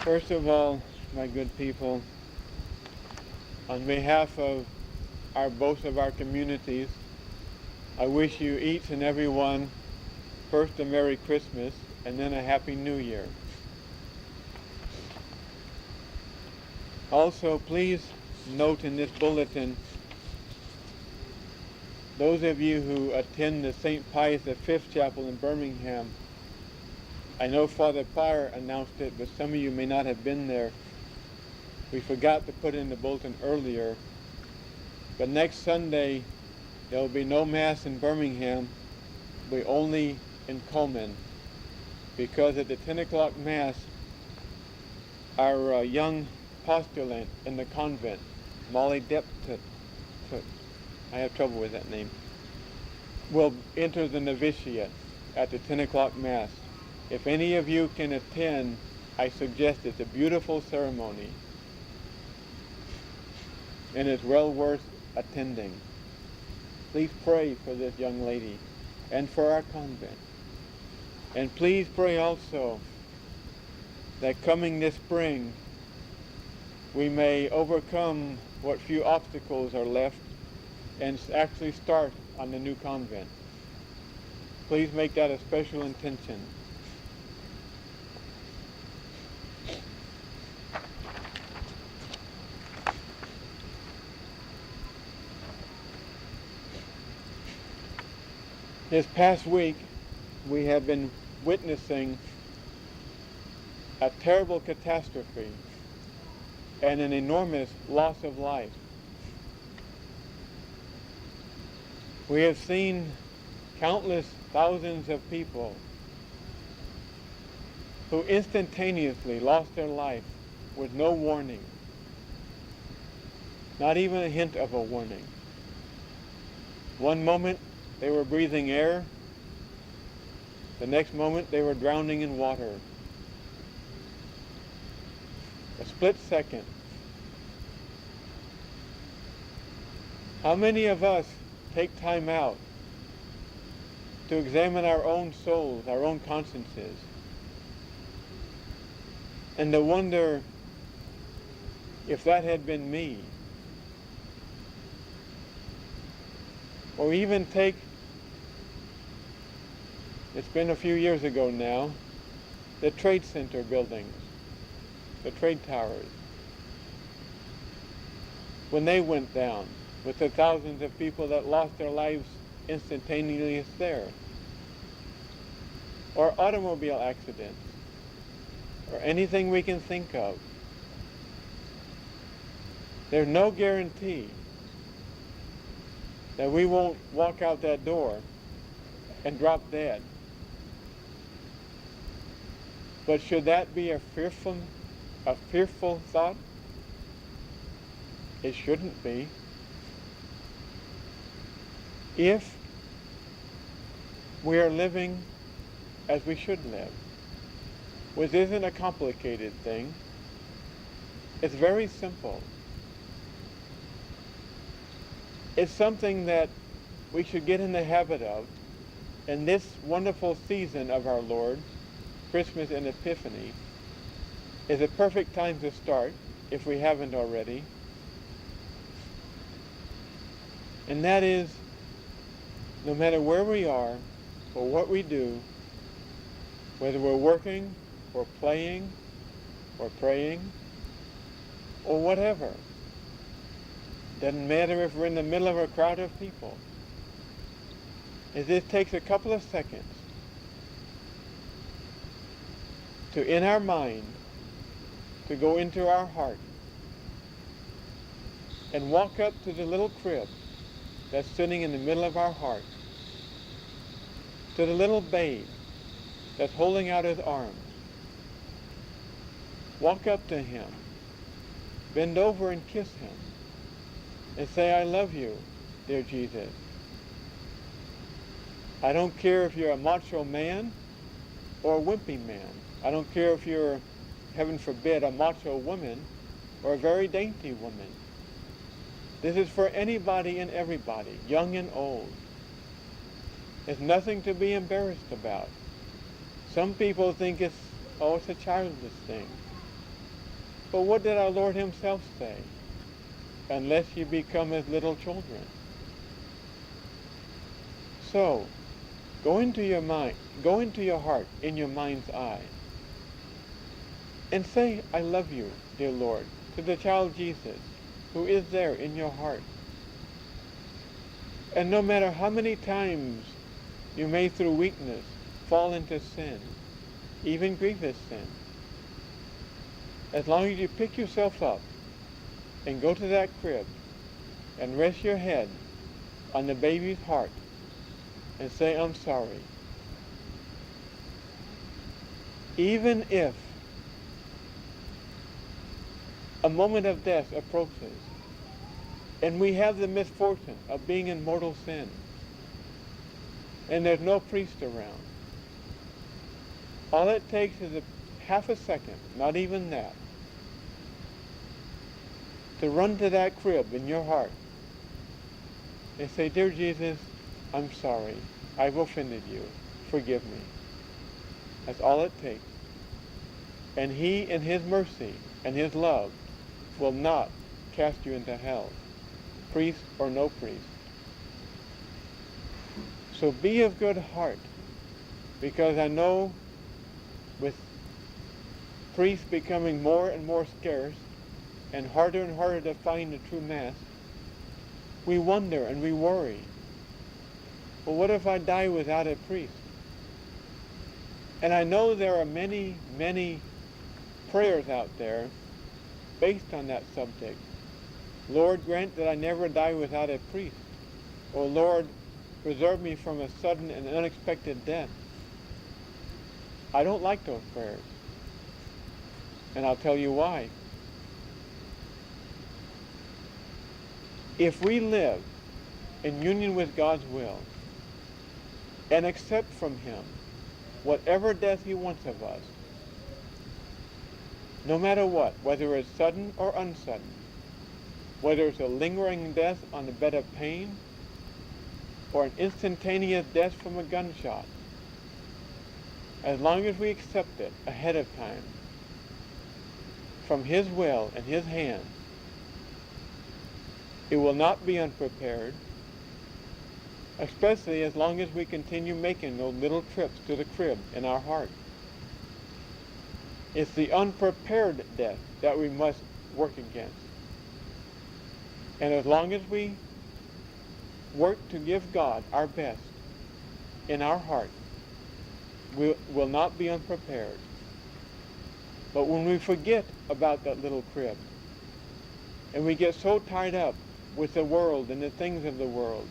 First of all, my good people, on behalf of both of our communities, I wish you each and every one first a Merry Christmas and then a Happy New Year. Also, please note in this bulletin, those of you who attend the St. Pius V Chapel in Birmingham, I know Father Pryor announced it, but some of you may not have been there. We forgot to put in the bulletin earlier, but next Sunday there will be no Mass in Birmingham, but only in Coleman, because at the 10 o'clock Mass, our young postulant in the convent, Molly Deptut, I have trouble with that name, will enter the novitiate at the 10 o'clock Mass. If any of you can attend, I suggest it's a beautiful ceremony, and it's well worth attending. Please pray for this young lady and for our convent. And please pray also that coming this spring, we may overcome what few obstacles are left and actually start on the new convent. Please make that a special intention. This past week, we have been witnessing a terrible catastrophe and an enormous loss of life. We have seen countless thousands of people who instantaneously lost their life with no warning, not even a hint of a warning. One moment they were breathing air, the next moment they were drowning in water. A split second. How many of us take time out to examine our own souls, our own consciences, and to wonder if that had been me? Or even take, it's been a few years ago now, the Trade Center buildings, the trade towers, when they went down with the thousands of people that lost their lives instantaneously there. Or automobile accidents, or anything we can think of. There's no guarantee that we won't walk out that door and drop dead. But should that be a fearful thought? It shouldn't be. If we are living as we should live, which isn't a complicated thing, it's very simple. It's something that we should get in the habit of in this wonderful season of our Lord, Christmas and Epiphany, is a perfect time to start, if we haven't already. And that is, no matter where we are or what we do, whether we're working or playing or praying or whatever, doesn't matter if we're in the middle of a crowd of people, it just takes a couple of seconds to, in our mind, to go into our heart and walk up to the little crib that's sitting in the middle of our heart, to the little babe that's holding out his arms. Walk up to him, bend over and kiss him, and say, I love you, dear Jesus. I don't care if you're a macho man or a wimpy man. I don't care if you're, heaven forbid, a macho woman or a very dainty woman. This is for anybody and everybody, young and old. There's nothing to be embarrassed about. Some people think it's a childish thing. But what did our Lord himself say? Unless you become as little children. So, go into your mind, go into your heart, in your mind's eye, and say, I love you, dear Lord, to the child Jesus, who is there in your heart. And no matter how many times you may through weakness fall into sin, even grievous sin, as long as you pick yourself up and go to that crib and rest your head on the baby's heart and say, I'm sorry. Even if a moment of death approaches and we have the misfortune of being in mortal sin and there's no priest around, all it takes is half a second, not even that, to run to that crib in your heart and say, Dear Jesus, I'm sorry. I've offended you. Forgive me. That's all it takes. And he, in his mercy and his love, will not cast you into hell, priest or no priest. So be of good heart, because I know with priests becoming more and more scarce and harder to find the true Mass, we wonder and we worry. Well, what if I die without a priest? And I know there are many, many prayers out there based on that subject. Lord, grant that I never die without a priest. Or Lord, preserve me from a sudden and unexpected death. I don't like those prayers. And I'll tell you why. If we live in union with God's will and accept from him whatever death he wants of us, no matter what, whether it's sudden or unsudden, whether it's a lingering death on the bed of pain or an instantaneous death from a gunshot, as long as we accept it ahead of time from his will and his hand, it will not be unprepared, especially as long as we continue making those little trips to the crib in our heart. It's the unprepared death that we must work against. And as long as we work to give God our best in our heart, we will not be unprepared. But when we forget about that little crib, and we get so tied up with the world and the things of the world,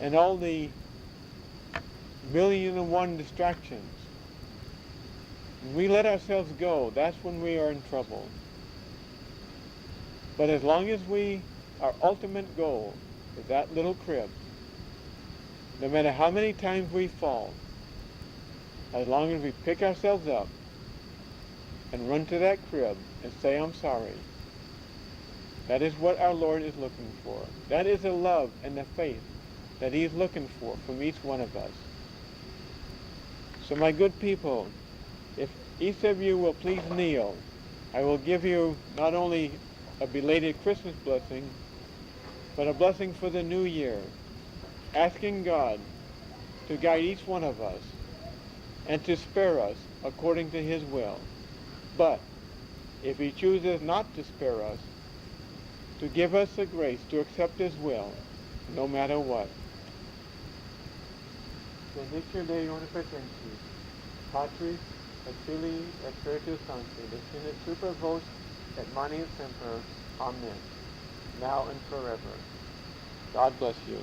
and all the 1,000,001 distractions, when we let ourselves go, that's when we are in trouble. But as long as our ultimate goal is that little crib, no matter how many times we fall, as long as we pick ourselves up and run to that crib and say, I'm sorry, that is what our Lord is looking for. That is the love and the faith that he's looking for from each one of us. So my good people, if each of you will please kneel, I will give you not only a belated Christmas blessing, but a blessing for the new year, asking God to guide each one of us and to spare us according to his will. But if he chooses not to spare us, to give us the grace to accept his will, no matter what. Benedicere ora presenti, Patris et Filii et Spiritus Sancti, descendit super vos et manet semper. Amen. Now and forever. God bless you.